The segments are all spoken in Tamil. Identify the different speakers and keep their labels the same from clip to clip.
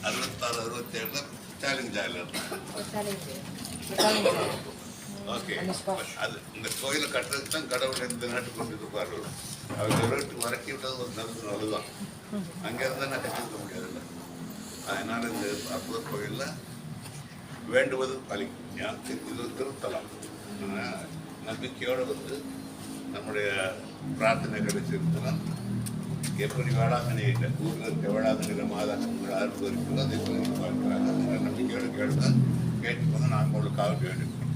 Speaker 1: 66, 67 சேலஞ்ச் ஆகல. ஓகே, அது இந்த கோயிலை கட்டுறதுக்கு தான் கடவுள் இந்த நாட்டுக்கு கொண்டு இருப்பார். அவங்க ரோட்டு மறக்கி விட்டது ஒரு நல்லதுதான். அங்கே இருந்தால் நான் கட்டிருக்க முடியாதுல்ல. அதனால இந்த அற்புத கோயிலில் வேண்டுவது பலிக்கும். இது திருத்தலம். நம்பிக்கையோடு வந்து நம்முடைய பிரார்த்தனை கிடைச்சிருந்தோம். எப்படி வேளாங்கண்ணி ஊரில் இருக்க வேளாங்கண்ணியில் மாதா அருள் இருக்குதோ அதே போல பார்க்குறாங்க. நம்பிக்கையோடு கேட்டுக்கொண்டு நாங்கள் உங்களுக்காக வேண்டிக்கிறோம்.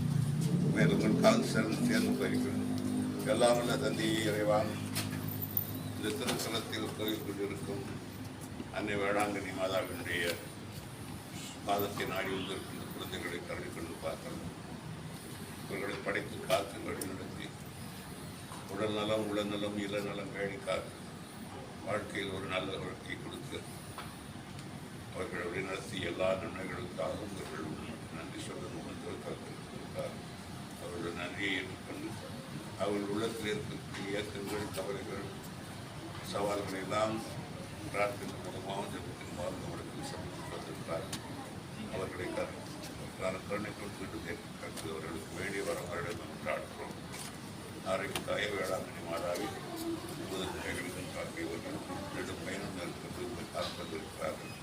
Speaker 1: மேலும் உங்களுக்காக சேர்ந்து போயிருக்கிறோம். எல்லாம் உள்ள தந்தி இறைவான் இந்த திருத்தலத்தில் கோயில் கொண்டிருக்கும் அன்னை வேளாங்கண்ணி மாதாவினுடைய பாதத்தை நாடி வந்திருக்கின்ற குழந்தைகளை கருணை கொண்டு பார்க்கலாம். இவர்களை படைத்து காத்து வழிநடத்தி உடல் நலம், உளநலம், இளநலம் பேணி காத்து வாழ்க்கையில் ஒரு நல்ல வாழ்க்கையை கொடுத்து அவர்களை வழிநடத்தி எல்லா நன்மைகளுக்காகவும் இவர்கள் நன்றி சொல்ல கொடுத்தார். அவர்களுடைய நன்றியை ஏற்றுக்கொண்டு அவர்கள் உள்ளத்தில் இருக்கக்கூடிய இயக்கங்கள், கவலைகள், சவால்களை எல்லாம் பிரார்த்தனை மூலமாகவும் ஜபத்தின் மூலம் அவர்களுக்கு சமர்ப்பித்து வந்திருக்கிறார். அவர்களை கருணை கொண்டு கற்று அவர்களுக்கு வேண்டிய வரவர்களிடம் பிரார்த்தோம். ஆரோக்கியத்தாய வேளாங்கண்ணி மாதாவி முதற்கைகளின் காட்டியவர்கள் நெடும் பயணம் இருக்கிறது காப்பதற்கிறார்கள்.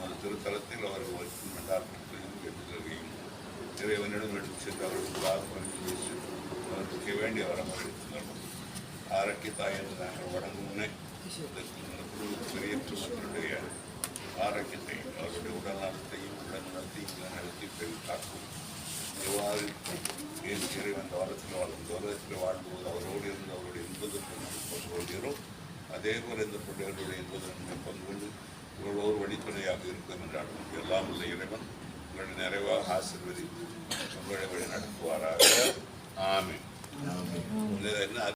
Speaker 1: அந்த திருத்தலத்தில் அவர்கள் வரும் நடாக்கத்தையும் எட்டுதலையும் இறைவனிடம் எடுத்து சென்று அவர்களுக்கு வாக்கு பேசி அவர்களுக்கு வேண்டிய வரவழைத்தனர். ஆரோக்கியத்தாய் என்று நாங்கள் வழங்குமுன்னே பெரிய மக்களுடைய ஆரோக்கியத்தை, அவருடைய உடல் நலத்தையும் உடல்நலத்தையும் நடத்தி காக்கும். எவ்வாறு இறைவன் உலகத்தில் வாழ்ந்துவது அவரோடு இருந்து அவருடைய இன்பதற்கு பங்கு கொள்கிறோம். அதே போல் இந்த பிள்ளைகளுடைய இன்பதற்கு பங்கு கொண்டு இவர்களோடு வழித்துணையாக இருக்கும் என்றாலும் எல்லாம் உள்ள இறைவன் உங்களை நிறைவாக ஆசீர்வதித்து உங்களை வழி நடத்துவாராக.